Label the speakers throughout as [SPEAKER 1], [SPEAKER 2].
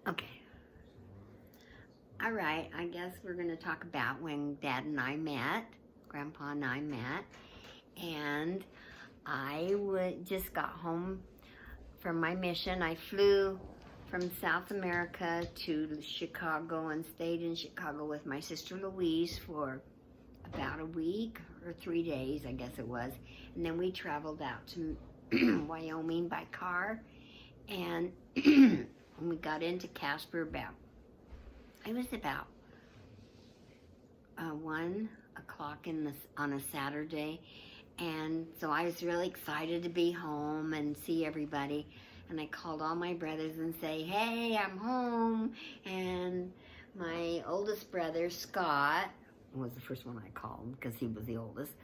[SPEAKER 1] Okay. All right, I guess we're going to talk about when Dad and I met, Grandpa and I met, and just got home from my mission. I flew from South America to Chicago and stayed in Chicago with my sister Louise for about a week or 3 days, I guess it was. And then we traveled out to Wyoming by car, and we got into Casper it was about 1 o'clock on a Saturday, and so I was really excited to be home and see everybody. And I called all my brothers and say, "Hey, I'm home." And my oldest brother, Scott, was the first one I called because he was the oldest.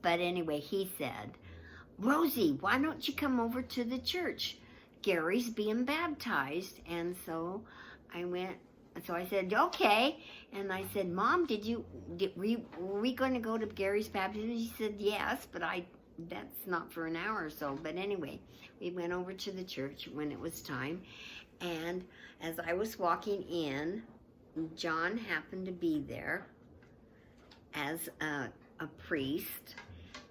[SPEAKER 1] But anyway, he said, "Rosie, why don't you come over to the church? Gary's being baptized." And so I went. So I said, "Okay." And I said, "Mom, were we going to go to Gary's baptism?" She said, "Yes, but that's not for an hour or so." But anyway, we went over to the church when it was time. And as I was walking in, John happened to be there as a priest.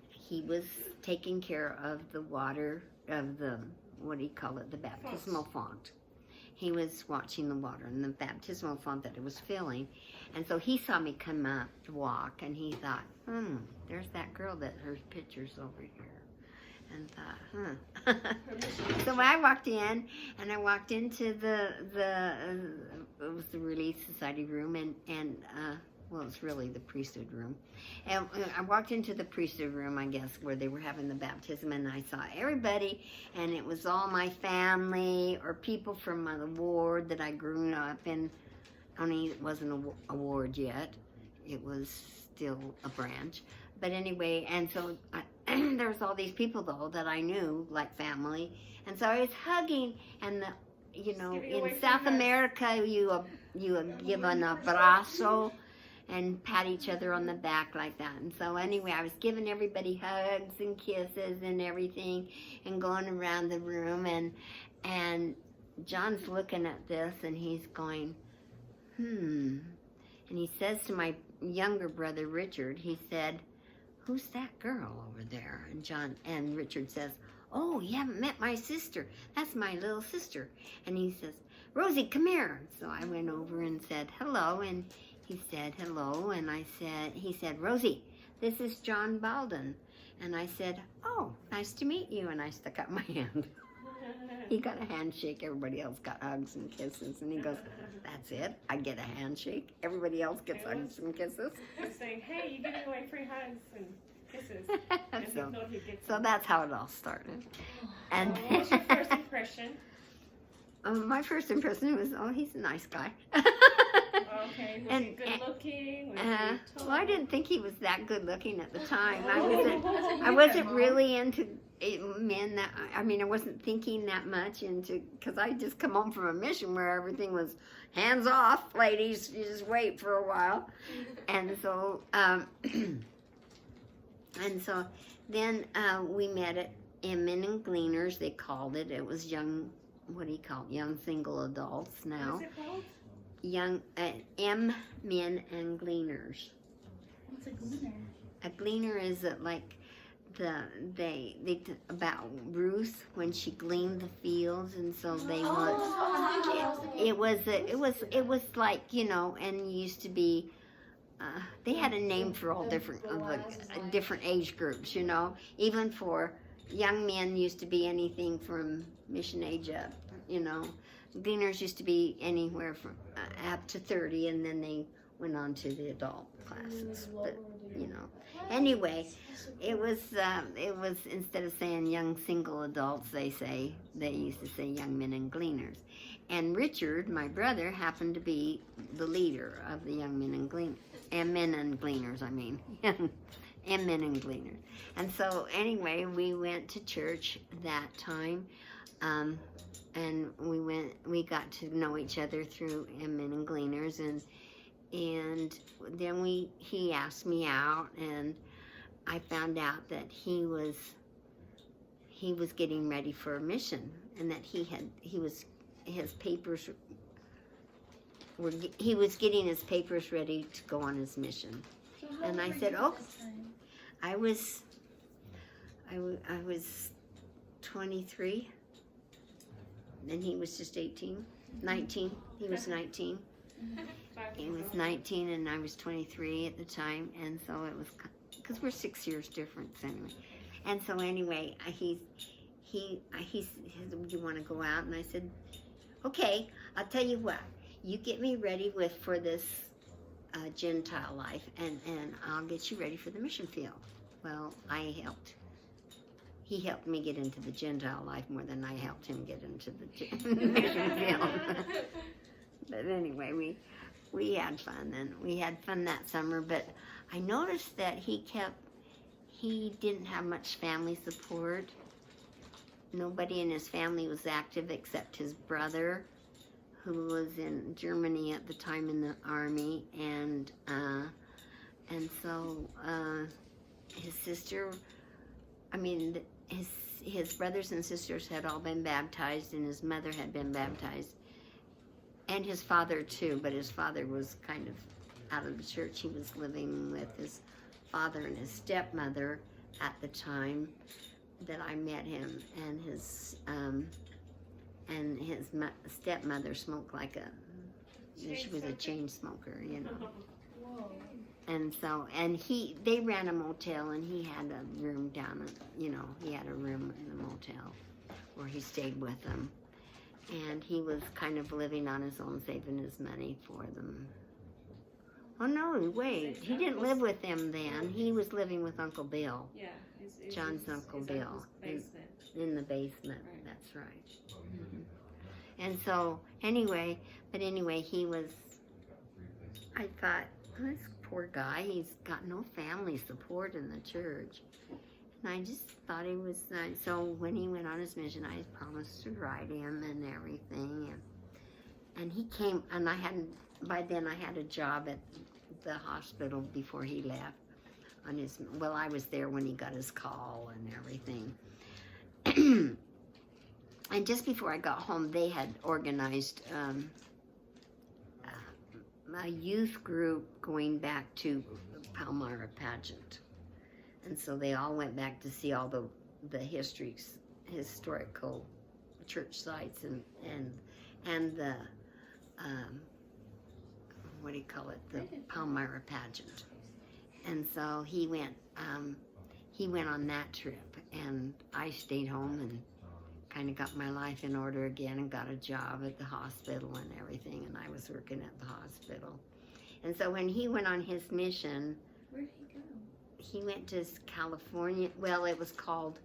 [SPEAKER 1] He was taking care of the water, of the, what do you call it, the baptismal font. He was watching the water and the baptismal font that it was filling. And so he saw me come up to walk, and he thought, there's that girl that her picture's over here. And thought, So I walked in, and I walked into it was the Relief Society room, and well, it's really the priesthood room. And I walked into the priesthood room, I guess, where they were having the baptism, and I saw everybody, and it was all my family or people from the ward that I grew up in. Only it wasn't a ward yet. It was still a branch. But anyway, and so there was all these people, though, that I knew, like family. And so I was hugging, and in South America, you give an abrazo and pat each other on the back like that. And so anyway, I was giving everybody hugs and kisses and everything, and going around the room, and John's looking at this, and he's going, and he says to my younger brother Richard, he said, "Who's that girl over there?" And Richard says, "Oh, you haven't met my sister. That's my little sister." And he says, "Rosie, come here." So I went over and said hello, and he said hello, and he said, "Rosie, this is John Baldwin." And I said, "Oh, nice to meet you." And I stuck out my hand. He got a handshake. Everybody else got hugs and kisses. And he goes, "That's it? I get a handshake? Everybody else gets hugs and kisses?"
[SPEAKER 2] He's saying, "Hey, you're giving away free hugs and kisses." And
[SPEAKER 1] so that's how it all started. And
[SPEAKER 2] what was your first impression?
[SPEAKER 1] My first impression was, he's a nice guy.
[SPEAKER 2] Okay, was he good looking?
[SPEAKER 1] Well, I didn't think he was that good looking at the time. I wasn't really into men I wasn't thinking that much because I just come home from a mission where everything was hands off, ladies, you just wait for a while. And so, then we met at Men and Gleaners, they called it. It was young single adults now.
[SPEAKER 2] What's it called?
[SPEAKER 1] Young Men and Gleaners.
[SPEAKER 3] What's a gleaner?
[SPEAKER 1] A gleaner is like they about Ruth when she gleaned the fields, and so they it was like, and used to be they had a name for all different age groups, even for young men used to be anything from mission age up, Gleaners used to be anywhere from up to 30, and then they went on to the adult classes. But anyway, it was instead of saying young single adults, they used to say young men and gleaners. And Richard, my brother, happened to be the leader of the young men and gleaners, and men and gleaners. And men and gleaners. And so anyway, we went to church that time. And we got to know each other through Men and Gleaners, and then he asked me out, and I found out that he was getting ready for a mission, and that his papers he was getting his papers ready to go on his mission.
[SPEAKER 3] So how
[SPEAKER 1] And
[SPEAKER 3] old
[SPEAKER 1] I
[SPEAKER 3] were
[SPEAKER 1] said,
[SPEAKER 3] you
[SPEAKER 1] "Oh."
[SPEAKER 3] at this time?
[SPEAKER 1] I was 23, and he was just 18, 19. He was 19. He was 19, and I was 23 at the time, and so it was because we're 6 years difference anyway. And so anyway, he said, "Do you want to go out?" And I said, "Okay, I'll tell you what. You get me ready for this Gentile life, and I'll get you ready for the mission field." Well, he helped me get into the Gentile life more than I helped him get into the mission field. But anyway, we had fun, and we had fun that summer, but I noticed that he didn't have much family support. Nobody in his family was active except his brother, who was in Germany at the time in the army, and so his sister, his brothers and sisters had all been baptized, and his mother had been baptized, and his father too, but his father was kind of out of the church. He was living with his father and his stepmother at the time that I met him, and his stepmother smoked like she was a chain smoker, you know.
[SPEAKER 3] Whoa.
[SPEAKER 1] And so, they ran a motel, and he had a room down, he had a room in the motel where he stayed with them. And he was kind of living on his own, saving his money for them. Oh no, wait, he didn't live with them then. He was living with Uncle Bill.
[SPEAKER 2] Yeah.
[SPEAKER 1] John's Uncle Bill.
[SPEAKER 2] Basement.
[SPEAKER 1] In the basement,
[SPEAKER 2] Right.
[SPEAKER 1] that's right. And so, anyway, he was, I thought, this poor guy, he's got no family support in the church. And I just thought he was, so when he went on his mission, I promised to write him and everything. And he came, and by then I had a job at the hospital before he left. I was there when he got his call and everything. And just before I got home, they had organized a youth group going back to Palmyra pageant. And so they all went back to see all the historical church sites and the what do you call it, the Palmyra pageant. And so he went on that trip, and I stayed home and kind of got my life in order again and got a job at the hospital and everything, and I was working at the hospital. And so when he went on his mission,
[SPEAKER 3] Where did he go?
[SPEAKER 1] he went to California. Well, it was called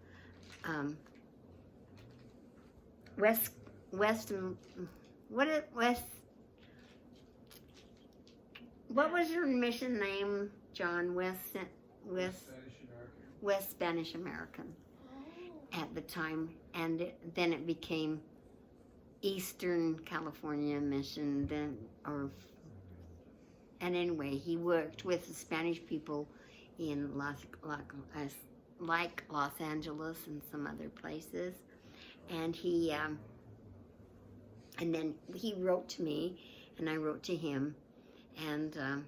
[SPEAKER 1] West. What was your mission name, John? West Spanish American
[SPEAKER 3] Oh.
[SPEAKER 1] at the time, and then it became Eastern California Mission. And anyway, he worked with the Spanish people in Los Angeles and some other places, and then he wrote to me, and I wrote to him, and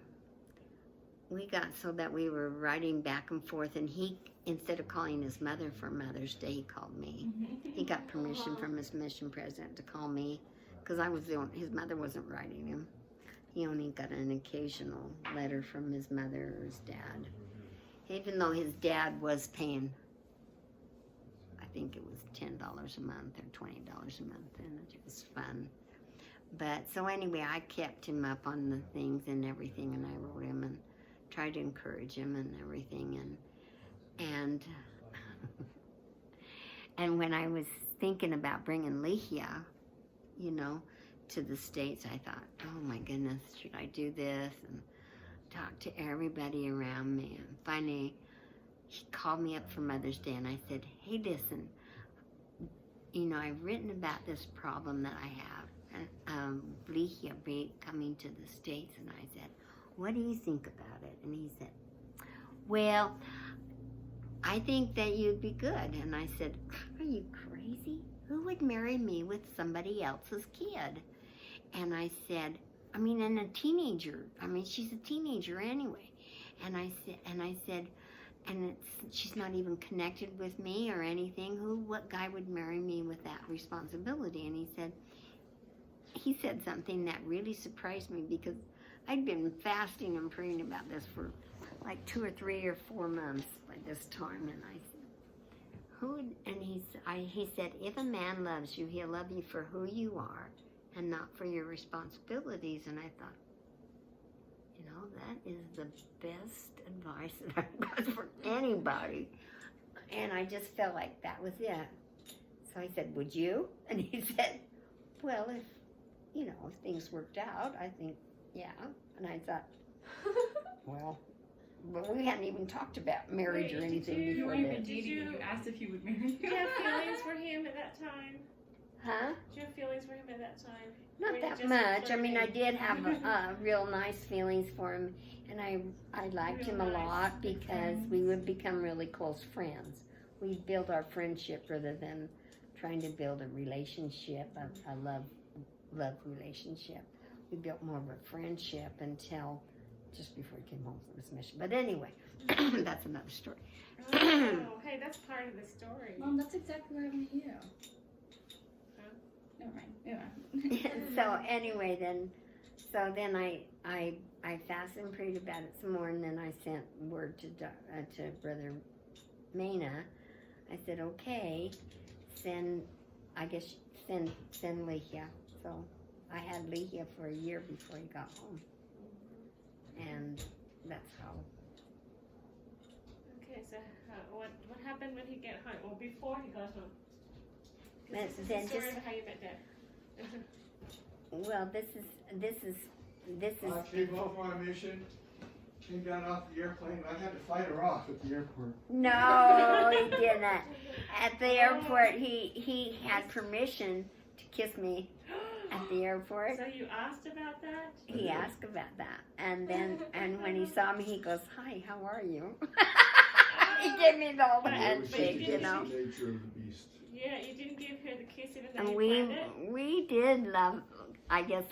[SPEAKER 1] we got so that we were writing back and forth, and he, instead of calling his mother for Mother's Day, he called me. He got permission from his mission president to call me, because I was his mother wasn't writing him. He only got an occasional letter from his mother or his dad. Even though his dad was paying, I think it was $10 a month or $20 a month, and it was fun. But so anyway, I kept him up on the things and everything, and I wrote him and tried to encourage him and everything, and and when I was thinking about bringing Lehia, to the States, I thought, oh my goodness, should I do this and talk to everybody around me? And finally, he called me up for Mother's Day, and I said, hey, listen, I've written about this problem that I have, Lehia coming to the States, and I said, what do you think about it? And he said, well, I think that you'd be good. And I said, are you crazy? Who would marry me with somebody else's kid? And I said, I mean, and a teenager. I mean, she's a teenager anyway. And I said, and she's not even connected with me or anything. What guy would marry me with that responsibility? And he said something that really surprised me, because I'd been fasting and praying about this for like 2 or 3 or 4 months by this time. And I said, he said, if a man loves you, he'll love you for who you are and not for your responsibilities. And I thought, that is the best advice that I've got for anybody. And I just felt like that was it. So I said, would you? And he said, well, if things worked out, I think, yeah. And I thought, well, but we hadn't even talked about marriage or anything
[SPEAKER 4] You
[SPEAKER 1] before
[SPEAKER 4] weren't even
[SPEAKER 1] that.
[SPEAKER 4] dating. You asked if he would marry
[SPEAKER 2] Did you
[SPEAKER 4] you.
[SPEAKER 2] have feelings for him at that time?
[SPEAKER 1] Huh?
[SPEAKER 2] Did you have feelings for him at that time? Or
[SPEAKER 1] Not
[SPEAKER 2] you
[SPEAKER 1] that
[SPEAKER 2] just
[SPEAKER 1] much. I mean, I
[SPEAKER 2] flirting?
[SPEAKER 1] did have real nice feelings for him, and I liked him a
[SPEAKER 2] Real nice.
[SPEAKER 1] lot because we would become really close friends. We built our friendship rather than trying to build a relationship, a love relationship. We built more of a friendship until just before he came home from his mission. But anyway, that's another story.
[SPEAKER 2] Oh, hey, that's part of the story.
[SPEAKER 4] Mom, that's exactly what happened to you.
[SPEAKER 2] Huh?
[SPEAKER 4] Never mind. Never mind.
[SPEAKER 1] So anyway, then I fasted and prayed about it some more, and then I sent word to Brother Mena. I said, okay, send Lehia. So I had Lehia for a year before he got home, and that's how.
[SPEAKER 2] Okay, so what happened when he got home? Well, before he got home. 'Cause this is
[SPEAKER 1] Then
[SPEAKER 2] the story
[SPEAKER 1] just-
[SPEAKER 2] of how you met Dad.
[SPEAKER 1] Well, this is
[SPEAKER 5] I came home on a mission, came down off the airplane, I had to fight her off at the airport.
[SPEAKER 1] no, he didn't. At the airport, he had permission to kiss me at the airport.
[SPEAKER 2] So you asked about that?
[SPEAKER 1] He asked about that, and when he saw me, he goes, "Hi, how are you?" He gave me the old
[SPEAKER 2] But
[SPEAKER 1] handshake,
[SPEAKER 2] you
[SPEAKER 1] you know.
[SPEAKER 5] The nature of the beast.
[SPEAKER 2] Yeah, you didn't give her the kiss even though
[SPEAKER 1] And
[SPEAKER 2] you planned it?
[SPEAKER 1] we did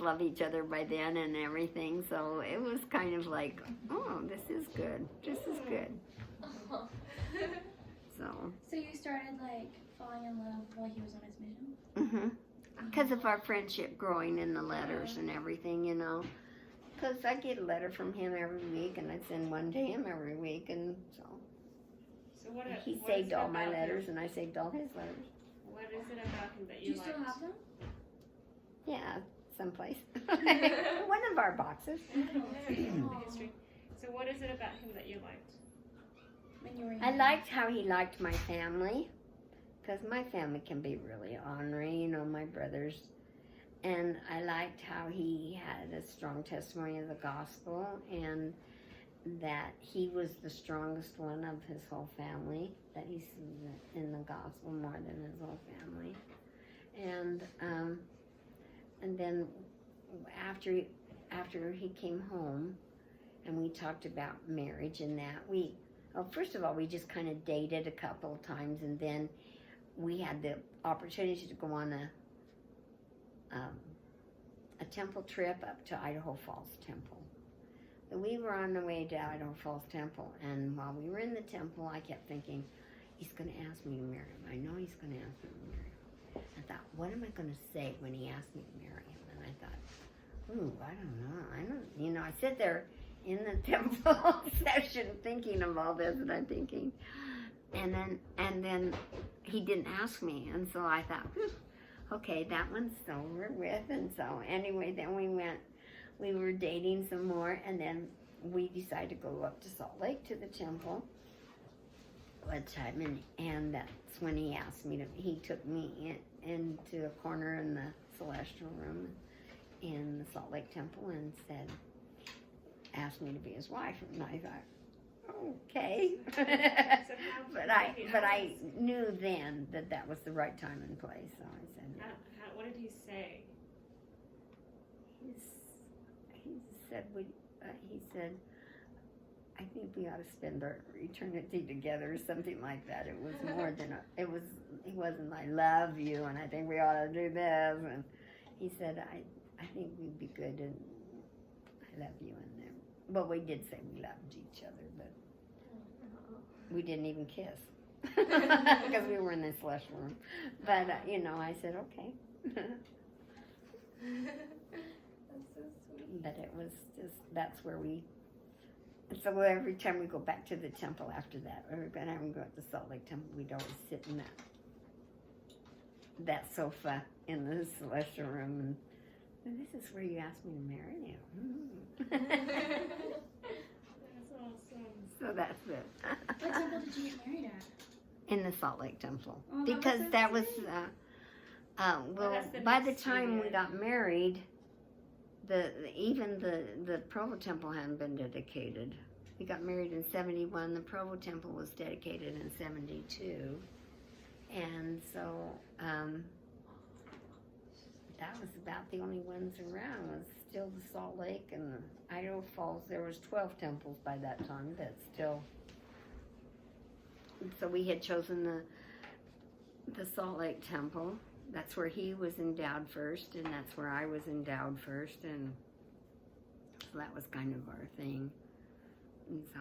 [SPEAKER 1] love each other by then and everything. So it was kind of like, oh, this is good. This is good. So.
[SPEAKER 4] So you started like falling in love while he was on his mission?
[SPEAKER 1] Because of our friendship growing in the letters and everything, you know. Because I get a letter from him every week, and I send one to him every week, and so
[SPEAKER 2] So what,
[SPEAKER 1] he
[SPEAKER 2] what
[SPEAKER 1] saved
[SPEAKER 2] is it
[SPEAKER 1] all my
[SPEAKER 2] about
[SPEAKER 1] letters,
[SPEAKER 2] him?
[SPEAKER 1] and I saved all his letters.
[SPEAKER 2] What is it about him that
[SPEAKER 4] Do
[SPEAKER 2] you
[SPEAKER 4] you still
[SPEAKER 2] liked?
[SPEAKER 4] have them?
[SPEAKER 1] Yeah, someplace. One of our boxes.
[SPEAKER 2] The history. So what is it about him that you liked?
[SPEAKER 4] When you were
[SPEAKER 1] I
[SPEAKER 4] young?
[SPEAKER 1] liked how he liked my family, because my family can be really ornery, you know, my brothers. And I liked how he had a strong testimony of the gospel, and that he was the strongest one of his whole family, that he's in the gospel more than his whole family. And then after he came home, and we talked about marriage and that, first of all, we just kind of dated a couple of times, and then we had the opportunity to go on a temple trip up to Idaho Falls Temple. So we were on the way to Idaho Falls Temple, and while we were in the temple, I kept thinking, he's going to ask me to marry him. I know he's going to ask me to marry him. I thought, what am I going to say when he asks me to marry him? And I thought, ooh, I don't know. I sit there in the temple session thinking of all this, and I'm thinking, and then he didn't ask me, and so I thought, okay, that one's over with. And so anyway, then we were dating some more, and then we decided to go up to Salt Lake to the temple one time, and that's when he asked me he took me into a corner in the celestial room in the Salt Lake Temple and asked me to be his wife, and I thought, okay. but I knew then that was the right time and place, so I said, yeah.
[SPEAKER 2] What did he say?
[SPEAKER 1] He said, I think we ought to spend our eternity together, or something like that. It was more than it wasn't I love you and I think we ought to do this, and he said, I think we'd be good love you in there. Well, we did say we loved each other, but we didn't even kiss because we were in this slush room. But you know, I said okay.
[SPEAKER 3] That's so sweet.
[SPEAKER 1] But it was just that's where we. And so every time we go back to the temple after that, or whenever we go to the Salt Lake Temple, we'd always sit in that sofa in the celestial room, and this is where you asked me to marry you.
[SPEAKER 2] That's awesome.
[SPEAKER 1] So that's it.
[SPEAKER 4] What temple did you get married at?
[SPEAKER 1] In the Salt Lake Temple,
[SPEAKER 4] Oh, that was
[SPEAKER 1] because
[SPEAKER 4] so
[SPEAKER 1] that was
[SPEAKER 4] sweet.
[SPEAKER 1] well.
[SPEAKER 2] that's the
[SPEAKER 1] By the
[SPEAKER 2] next
[SPEAKER 1] time we
[SPEAKER 2] year.
[SPEAKER 1] got married, even the Provo Temple hadn't been dedicated. We got married in 71. The Provo Temple was dedicated in 72, and so that was about the only ones around. Was still the Salt Lake and the Idaho Falls. There was 12 temples by that time. That still. So we had chosen the Salt Lake Temple. That's where he was endowed first, and that's where I was endowed first, and so that was kind of our thing. And so